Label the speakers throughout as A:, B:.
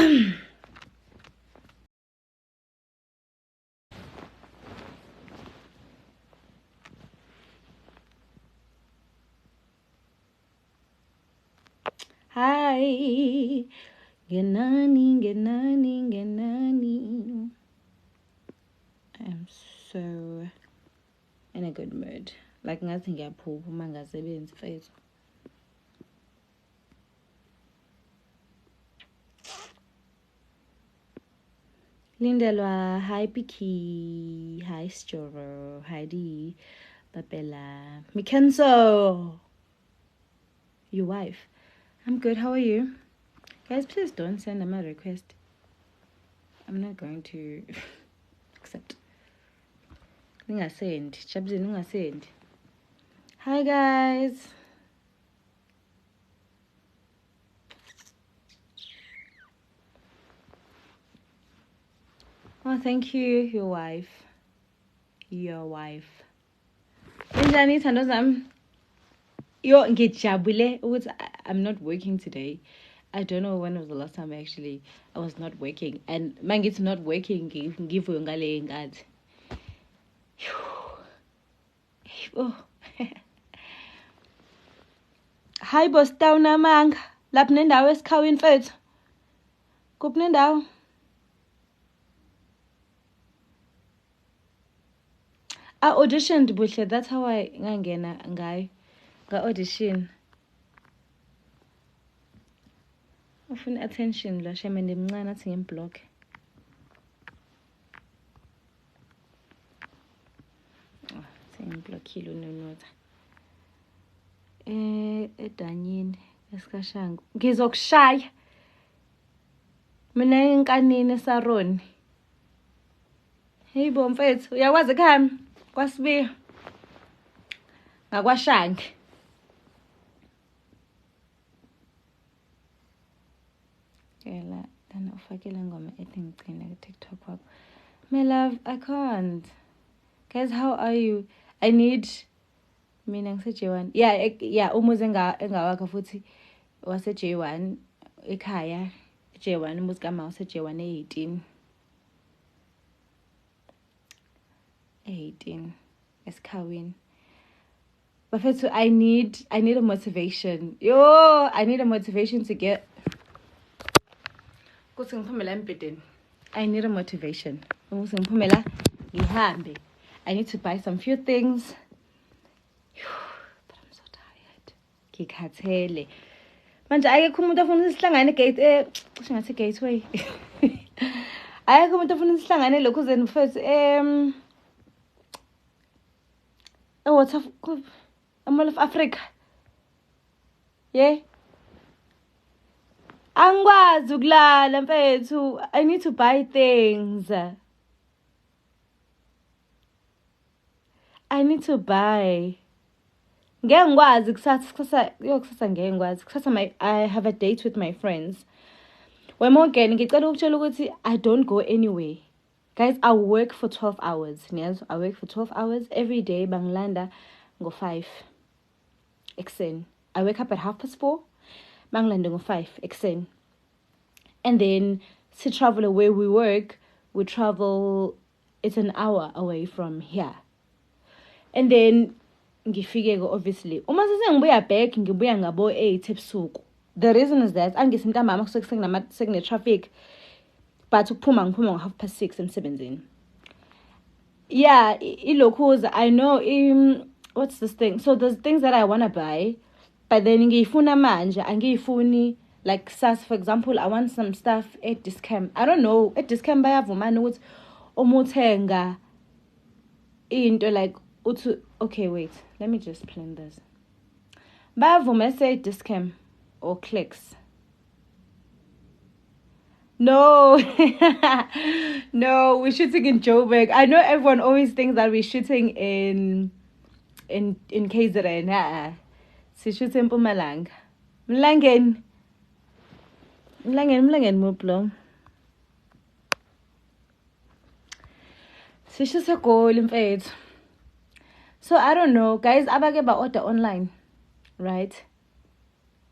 A: Hi, Genani. I'm so in a good mood. Like nothing ngiyaphupha uma ngasebenzi mfethu. Lindelwa, hi Piki, hi Storo, Heidi, Babella, Mikenzo, your wife. I'm good, how are you? Guys, please don't send them a request. I'm not going to accept. Ningasend. Chabzi, ningasend. Hi, guys. Oh, thank you, your wife. Your wife. Njani thando zami? Yo, ngijabule ukuthi I'm not working today. I don't know when was the last time I was not working. And mangithi not working, give you ngale nkathi. Oh. Hi boss town namanga. Lapha nendawo esikhaweni mfethu. Kuphi nendawo? I auditioned buhle, that's how I ngangena ngayo. Nga audition. Ufuna attention la shame ndimncane athi ngemblock. Sengiblockile unonotha. Edanyini esikashango. Ngizokushaya. Mina inkanini eSaroni. Hey bo mfethu, uyakwazi ekhaya? Kwasibiya. Ngakwashange. Yela, dana ufakile ngoma ethi ngicina ku-TikTok wakho. My love, I can't. Guys, how are you? I need mina ngise J1. Yeah, umuzi engawakho futhi wase J1 ekhaya. J1 umuzi kama wase J1 18. 18 esikhaweni. Bafethu, I need a motivation. Yo, I need a motivation to get kuthi ngiphumela empedeni. I need a motivation. Ukuthi ngiphumela ngihambe. I need to buy some few things. But I'm so tired. Ngikhathele. Manje ayekho umuntu ofuna sihlangane gate kusho ngathi gateway. Ayekho umuntu ofuna sihlangane lokhu zeni mfethu what of Mall of Africa. Yeah. Angikwazi ukulala mfethu. I need to buy things. I need to buy. Ngeke ngikwazi kusasa ngeke ngikwazi. Kusasa I have a date with my friends. Wemongene ngicela ukutshela ukuthi I don't go anywhere. Guys, I work for 12 hours. Yes, I work for 12 hours every day. Bangilanda ngo 5 ekuseni. I wake up at 4:30. Bangilanda ngo 5 ekuseni. And then to travel away we work, we travel, it's an hour away from here. And then ngifike obviously uma sengibuya back ngibuya ngabo 8 ebusuku. The reason is that angisintambama kusekunama sekune traffic. But ngiphuma ngo 6:30 emsebenzini. Yeah, ilokhuza I know what's this thing? So there's things that I want to buy, but then ngiyifuna manje angiyifuni like SAS, for example, I want some stuff at Discam. I don't know, at Discam bayavumana ukuthi umuthenga into like okay, wait, let me just plan this. Bayavuma say Discam or Clicks. No, no, we're shooting in Joburg. I know everyone always thinks that we're shooting in KZN. So shooting in Mpumalanga. Mlangen muplo. So she's a goal in faith. So I don't know, guys. Abage ba order online, right?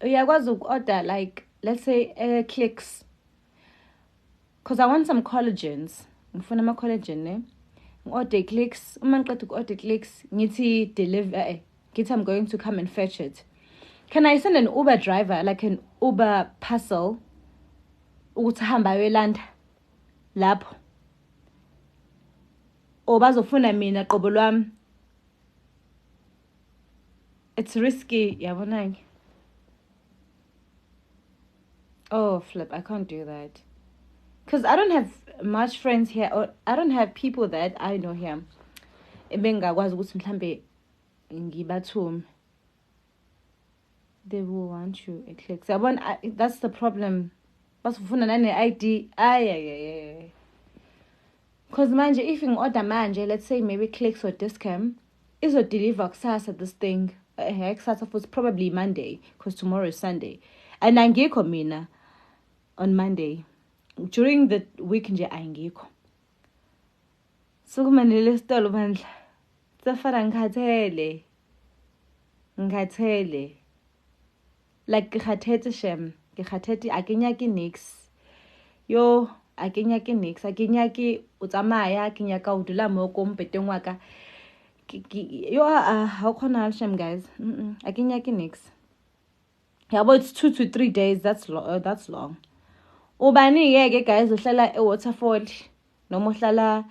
A: Uyakwazi order like let's say Clicks. because I want some collagens. Ngifuna ama-collagen ne. Order clicks. Uma ngiqeda uku-order clicks, ngithi deliver. Ngithi I'm going to come and fetch it. Can I send an Uber driver, like an Uber parcel, ukuthi hamba ayolanda lapho? Or bazofuna mina qobo lwami? It's risky, yabona. Oh, flip, I can't do that. Because I don't have much friends here, or I don't have people that I know here. Ebengakwazi ukuthi mhlambe ngibathume. They will want you a click. That's the problem. Basufuna nane ID. Ay. Because manje, if you order manje, let's say maybe Clicks or Discam, is a deliver kusasa this thing. Kusasa was probably Monday, because tomorrow is Sunday. And angikho mina on Monday. During the week nje angikho. So kumanele stolo bandla. Tsafara ngikhathele. Like ke shem, ke akinyaki nix. Yo, akinyaki nix, akinyaki utsamaya, akinyaka udula mo ko mpeteng wa ka. Yo how khona shem guys? Akinyaki nix. Yeah, but it's 2 to 3 days. That's long. Ubani ke guys uhlala eWaterfall noma uhlala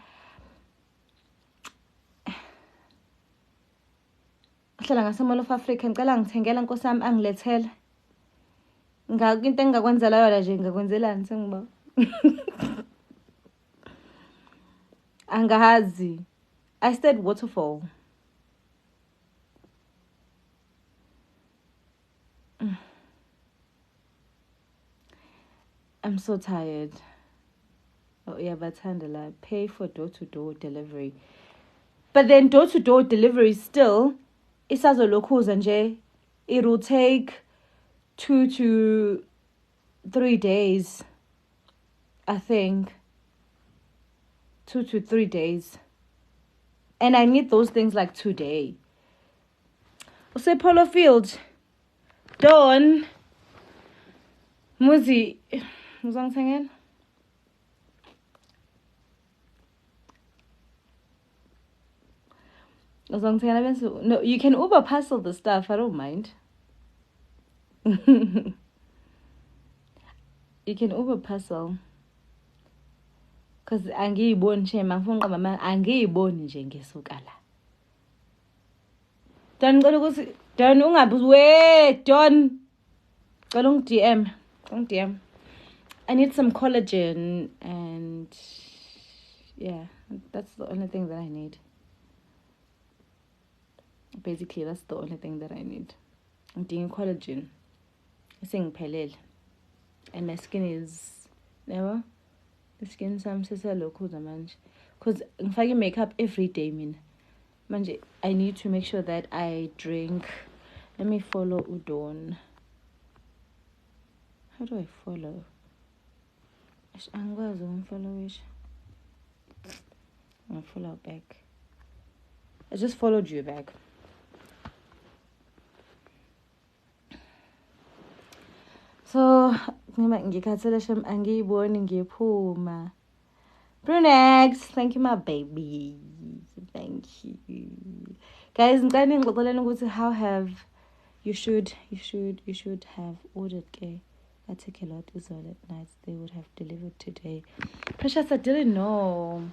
A: ngaseMall of Africa. Ngicela ngithengela Nkosi yami angilethele. Into engakwenzela yona nje ngakwenzelani sengiba. Angazi. I stayed Waterfall. I'm so tired. Oh yeah, but handler pay for door-to-door delivery. But then door-to-door delivery still isazolokhuza nje. It will take 2 to 3 days. I think 2 to 3 days. And I need those things like today. Say Polo Field. Dawn. Muzi. Muzang no, you can Uber parcel the stuff. I don't mind. You can Uber parcel. Because angiyiboni nje mangifuna mama angiyiboni nje ngesuka la. Don ngicela ukuthi Don ungabuzi we Don. Ngicela DM. I need some collagen and yeah, that's the only thing that I need. Basically, that's the only thing that I need. I'm doing collagen. Sengiphelele. And my skin is never. The skin sami sesalokhuza manje. Because ngifake makeup every day mina. Manje, I need to make sure that I drink. Let me follow Udon. How do I follow? Angikwazi ukumfollowisha. I'm gonna follow back. I just followed you back. So, ngikhathele shem angiyiboni ngiphuma. Brunex, thank you my baby. Thank you. Guys, ngicela ngixoxeleni ukuthi how have you should have ordered ke. I take a lot is all at night. They would have delivered today. Precious, I didn't know.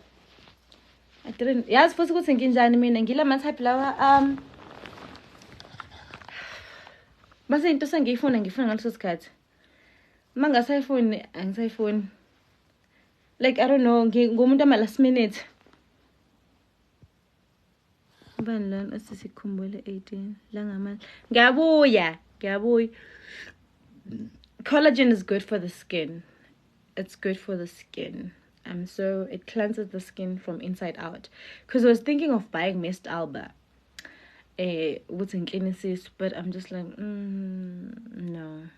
A: Yazi futhi ukuthi nginjani mina ngila ma type lawa mase into sengiyifuna ngaleso sikhathi. Mangasayifuni angisayifuni. Like I don't know, ngumuntu ama last minute. Ubani lana asisikhumbule 18 la ngamanje. Ngiyabuya. Collagen is good for the skin. It's good for the skin. So it cleanses the skin from inside out. Because I was thinking of buying Mist Alba. With an kinesis, but I'm just like, no.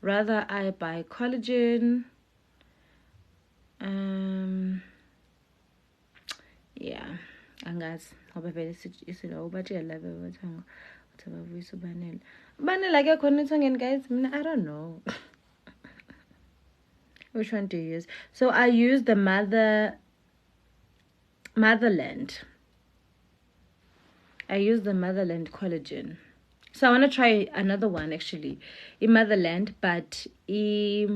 A: Rather I buy collagen. Yeah. Angazi. Ngoba vele isilo ubatshela laba bathenga ukuthi abavuyisa ubanele. Ubanele ke khona ithangeni guys, mina I don't know. Which one do you use? So I use the Motherland. I use the Motherland collagen. So I want to try another one actually, in Motherland, but I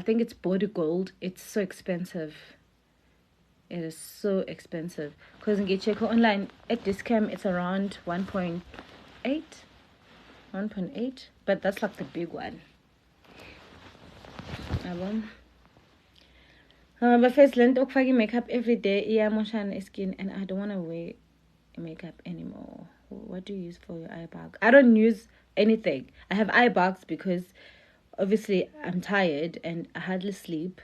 A: think it's Body Gold. It's so expensive. It is so expensive because in check online at Discam it's around 1.8, but that's like the big one. But first, lent ukufaka makeup every day iyamoshana skin, and I don't want to wear makeup anymore. What do you use for your eye bag? I don't use anything. I have eye bags because obviously I'm tired and I hardly sleep.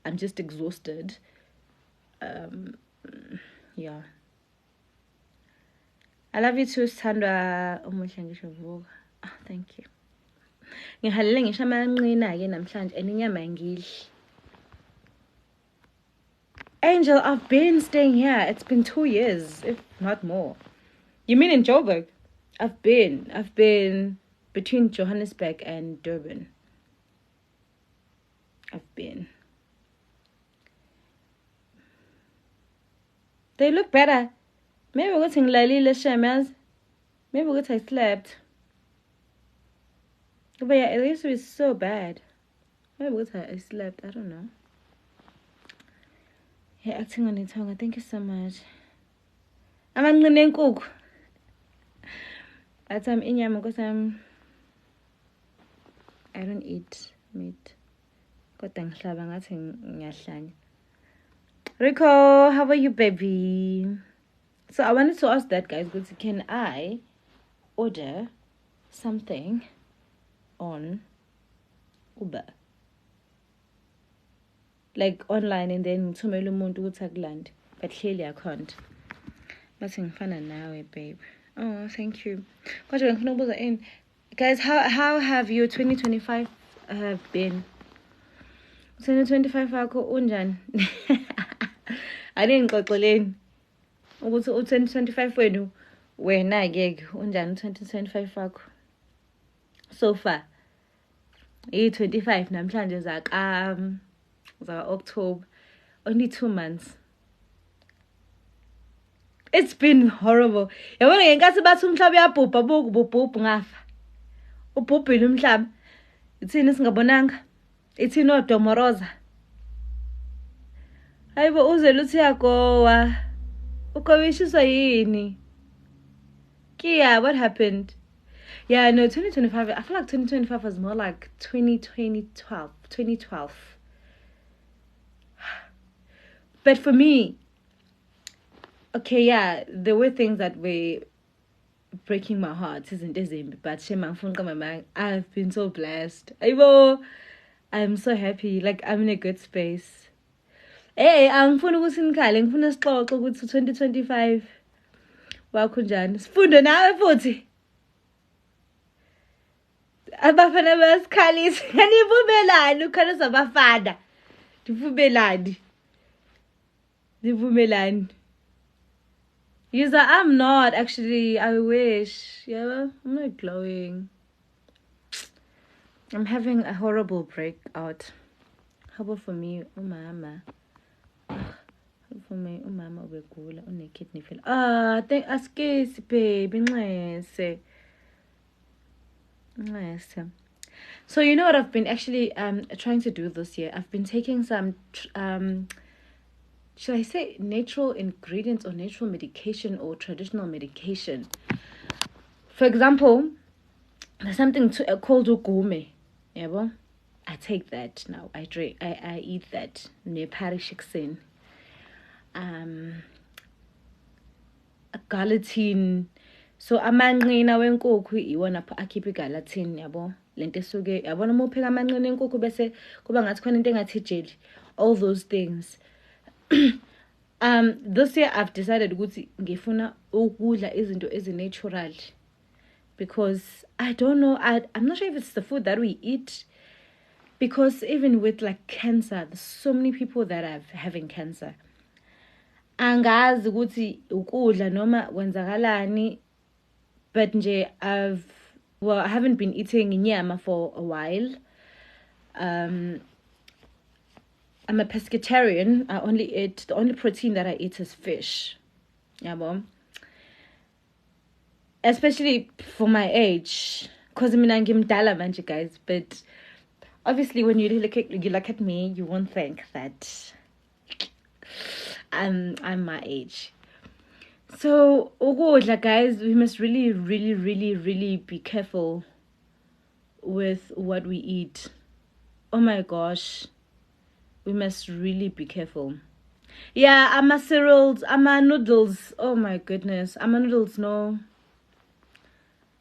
A: I'm just exhausted. Yeah. I love you too, Sandra. Thank you. Ngihalele ngisho amanqina-ke namhlanje and inyama ngidli. Angel, I've been staying here. It's been 2 years, if not more. You mean in Joburg? I've been between Johannesburg and Durban. I've been. They look better. Maybe we're getting Lalila Shemas. Maybe we're getting slept. But yeah, it used to be so bad. Maybe we're getting I slept. I don't know. You're acting on your tongue. Thank you so much. I'm going to cook. At some inyama because I don't eat meat. Rico, how are you, baby? So I wanted to ask that, guys, because can I order something on Uber? Like online and then thumela umuntu ukuthi akulande. But clearly I can't. But ngifana nawe, babe. Oh, thank you. Kodwa ngifuna ukubuza in. Guys, how have your 2025 been? 2025 wakho unjani? Aningixoxeleni ukuthi u2025 wenu wena ke unjani 2025 wakho? So far. 25 namhlanje zaka October. Only 2 months. It's been horrible. Yabona ngenkathi bathi umhlaba uyabhubha bubhubhu ngafa. Ubhubhile umhlaba. Ithini singabonanga? Ithini odomoroza? Hayibo uze luthi yagowa. Ukowishiswa yini? Kia, what happened? Yeah, no, 2025. I feel like 2025 was more like 2012. But for me, okay, yeah, there were things that were breaking my heart, isn't it? But I've been so blessed. I'm so happy. Like, I'm in a good space. Hey, angifuna ukuthi nikhale, ngifuna sixoxe ukuthi 2025 wakho njani. Sifunde nawe futhi. Abafana basikhalisa. Nivumelani ukhalisa abafana. Nivumelani. User, I'm not actually. I wish. Yeah, I'm not glowing. I'm having a horrible breakout. How about for me, umama? For me, umama ubegula une-kidney failure. Thank askesi baby, nxese. So you know what I've been actually trying to do this year? I've been taking some should I say natural ingredients or natural medication or traditional medication. For example, there's something called ugume. Yeah, I take that now. I eat that. Neparishiksin. Galatine. So amanqina wenkukhu iwona akhipha igalatine yabo. Lento esuke yabona uma upheka amanqina enkukhu bese kuba ngathi khona into engathi jelly. All those things. This year I've decided ukuthi ngifuna ukudla izinto ezi-natural because I don't know, I'm not sure if it's the food that we eat, because even with like cancer, there's so many people that are having cancer. Angazi ukuthi ukudla noma kwenzakalani, but nje I haven't been eating inyama for a while. I'm a pescatarian. I only eat, the only protein that I eat is fish. Yeah, mom. Especially for my age, because I mean I'm mdala manje, guys. But obviously, when you look at me, you won't think that I'm my age. So ukudla, guys, we must really, really, really, really be careful with what we eat. Oh my gosh, we must really be careful. Yeah, I'm a cereals, I'm a noodles. Oh my goodness, I'm a noodles. No.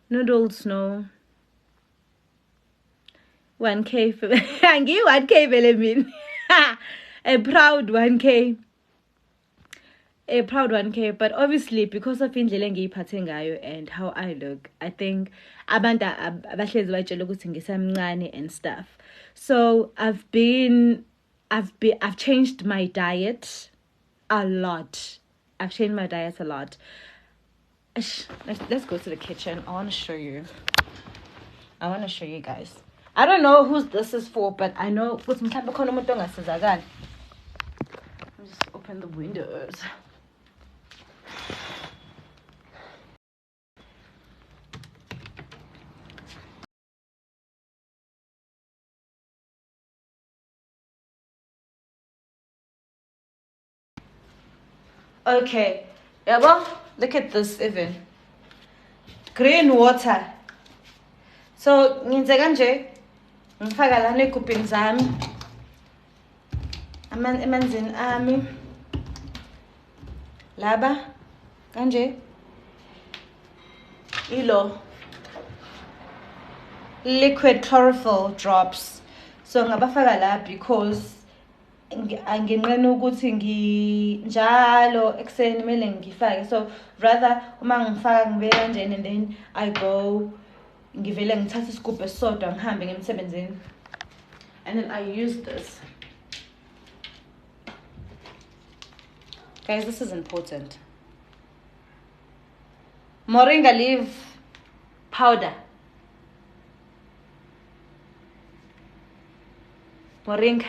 A: Noodles, no. 1K. Angi 1K Belemin. A proud 1K. A proud 1K. But obviously, because of indlela engiyiphathe ngayo and how I look, I think abantu abahlezi batshela ukuthi ngisemncane and stuff. So I've changed my diet a lot. I've changed my diet a lot. Let's go to the kitchen. I want to show you guys. I don't know who this is for, but I know let me just open the windows. Okay, yeah, well, look at this even. Green water. So ngenze kanje ngifaka la negubhini zami emanzini ami laba kanje ilo liquid chlorophyll drops. So ngabafaka la because anginqena ukuthi njalo ekseni kumele ngifake. So rather uma ngifaka ngibeke kanjeni and then I go ngivele ngithatha isigubhu esisodwa ngihambe ngemsebenzini, and then I use this. Guys, this is important. Moringa leaf powder. Moringa.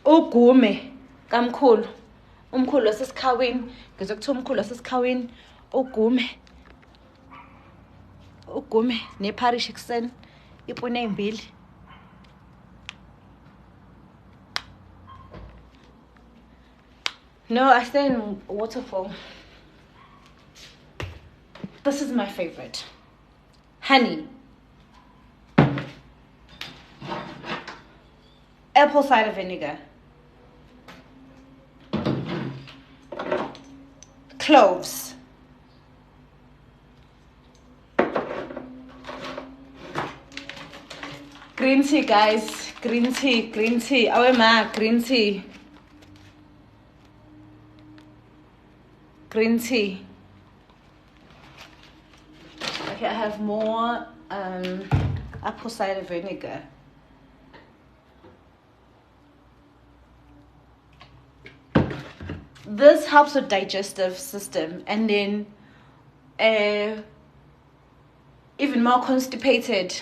A: Ugume kamkhulu. Umkhulu wasesikhawini. Ngizokuthiwa umkhulu wasesikhawini. Ugume neparish ekseni. Ipune ezimbili. No, I stay in Waterfall. This is my favorite. Honey. Apple cider vinegar. Cloves. Green tea, guys. Green tea. Awema, green tea. Green tea. Okay, I have more apple cider vinegar. This helps with digestive system, and then even more constipated,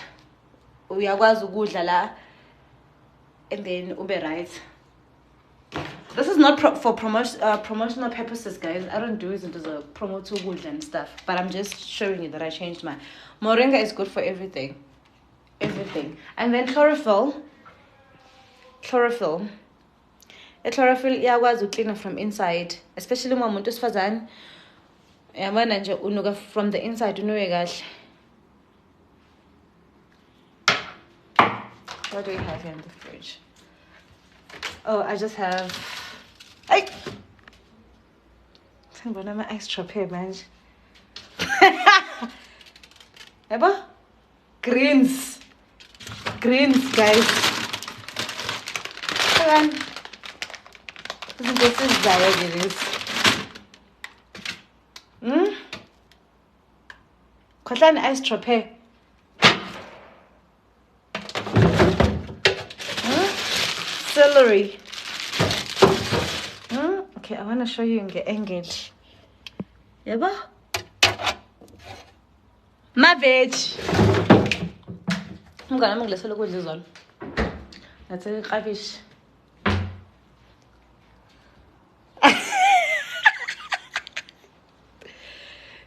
A: uyakwazi ukudla la and then ube right. This is not for promotional purposes, guys. I don't do it as a promote ukudla and stuff, but I'm just showing you that I changed my moringa is good for everything. And then chlorophyll iyakwazi uklina from inside, especially uma umuntu osifazane yabona nje unuka from the inside unuke kahle. What do we have here in the fridge? Oh, I just have ngibona ama extra pair manje. Yabo? Greens, guys. This is diabetes. Khohlani extra pair. Celery. Okay, I want to show you in the engage. Yaba? Ma-veg. Umngane wami ngilethele ukudla izolo. Ngathi iklabishi.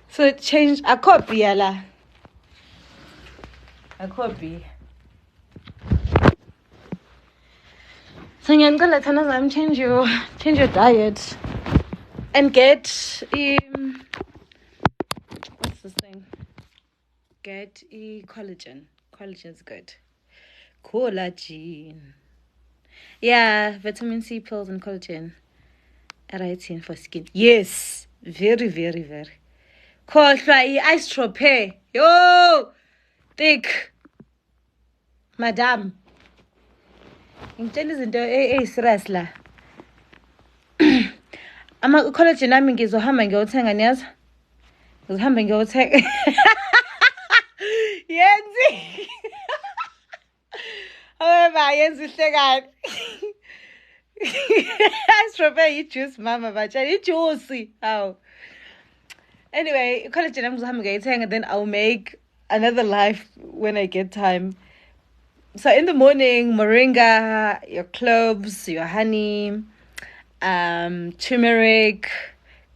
A: So change a copy yala. A copy. So ngiyacela thana zami change your diet and get what's this thing? Get collagen. Collagen's good. Collagen. Yeah, vitamin C pills and collagen are right for skin. Yes, very, very, very. Khohlwa i-istrope. Yo, thick. Madam. Ngitshela izinto serious la. Collagen ami ngizohamba ngiyothenga niyazi? Ngizohamba ngiyothenga. Yenzi. However, yenzi ihlekani. Strawberry juice mama batshela ijuice. How? Anyway, collagen I'm ngizohamba ngiyothenga, then I'll make another life when I get time. So in the morning, moringa, your cloves, your honey, turmeric,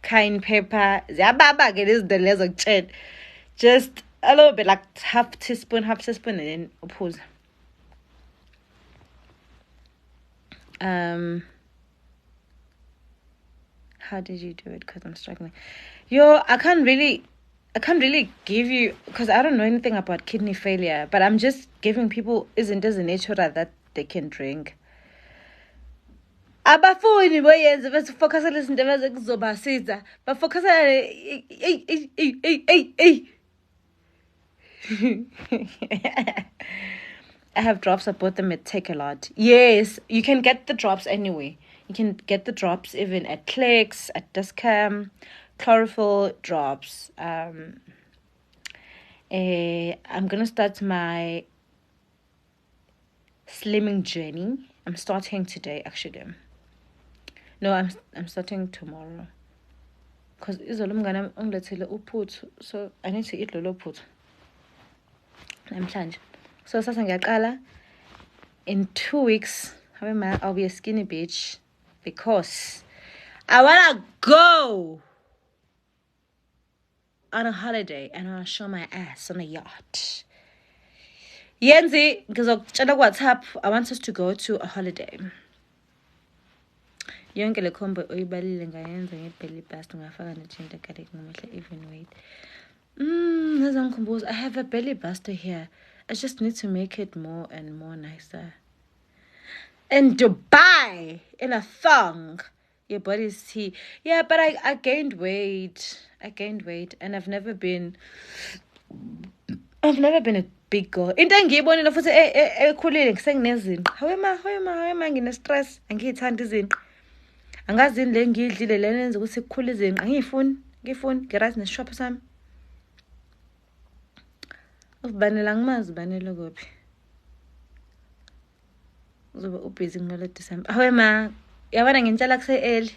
A: cayenne pepper. Just a little bit, like half teaspoon, and then pause. How did you do it? Because I'm struggling. I can't really give you, because I don't know anything about kidney failure, but I'm just giving people isn't as a nature that they can drink. Abafuni boyenze bese focus on izinto ezizobasiza. But focus on I have drops. I bought them at Take a Lot. Yes, you can get the drops anyway. You can get the drops even at Clicks, at Discam, chlorophyll drops. I'm gonna start my slimming journey. I'm starting today, actually. No, I'm starting tomorrow. Because so I need to eat lolo put. I'm planning. So in 2 weeks, I'll be a skinny bitch because I wanna go on a holiday and I wanna show my ass on a yacht. Yenzi, because WhatsApp, I want us to go to a holiday. Yonke le combo oyibalile ngayenza ngebelly bust ngafaka ne-gender cardiac ngomahle even weight. I have a belly buster here. I just need to make it more and more nicer. In Dubai, in a thong, your body's tea. Yeah, but I gained weight. And I've never been a big girl. Into engiyibonile futhi ekhulile ngisenginezinqa. Hawema ngine-stress, angiyithandi izinqa. Angazini le ngiyidlile le nenza ukuthi kukhule izinqa. Angiyifuni, ngirazi nesishopho sami. Ubanela ngimazi banele kuphi. Uzoba ubusy ngalo December. Hawema, yabona ngintshela kuse-early.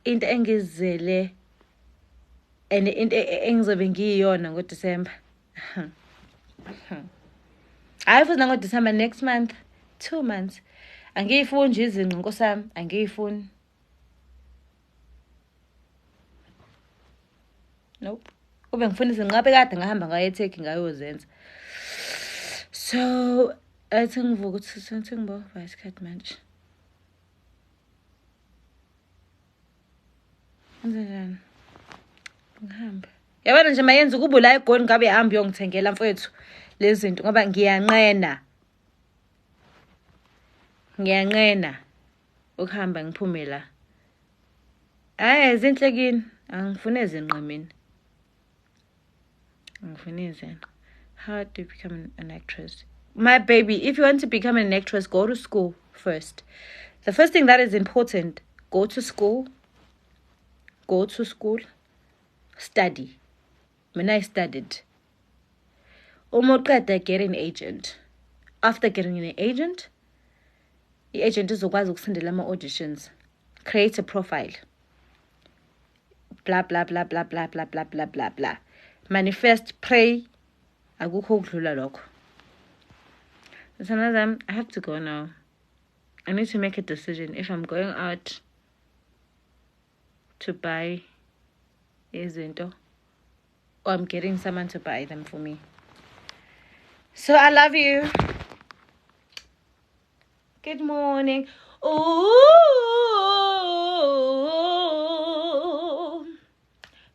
A: Into engizele and into engizobe ngiyiyona ngoDecember. Hayi futhi nangoDecember next month, 2 months. Angiyifuni nje izinqa nkosami, angiyifuni. Nope. Ube ngifuna izinqa kade ngahamba ngayeTurkey ngayozenza. So, athi ngivuka ukuthi sengibo isikhathi manje. Njani? Ngihamba. Yabona nje mayenza ukuba la eGoli ngabe ehamba uyongithengela mfowethu lezi zinto ngoba ngiyanqena ukuhamba ngiphume la. Hayi izinhlekini angifune izinqa mina. How to become an actress? My baby, if you want to become an actress, go to school first. The first thing that is important, go to school, study. When I studied, get an agent. After getting an agent, the agent is ukuzokufundela ama-auditions. Create a profile. Blah, blah, blah, blah, blah, blah, blah, blah, blah, blah. manifest, pray. Akukho ukudlula lokho. So now I have to go now. I need to make a decision if I'm going out to buy izinto or I'm getting someone to buy them for me. So I love you. Good morning. Ooh.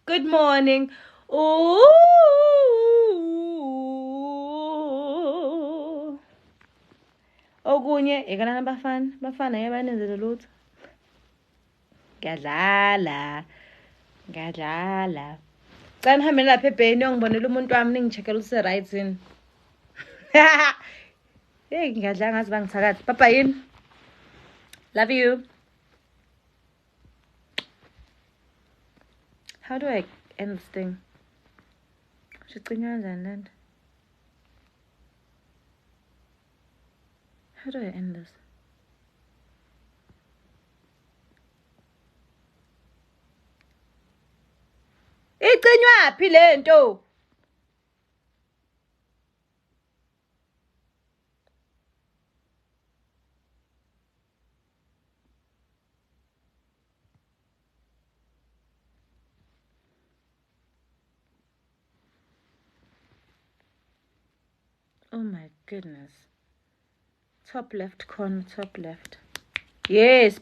A: Good morning. Ooh. Okunye ekana bafana yabanenzele lutho. Ngiyadlala. Xa nihambe lapha ebheni yongibonela umuntu wami ningicheckela use right yini. Hey, ngiyadlala ngazi bangithakathi. Bye bye. Love you. How do I end this thing? How do I end this? Icinywa phi lento? Oh my goodness. Top left corner, top left. Yes,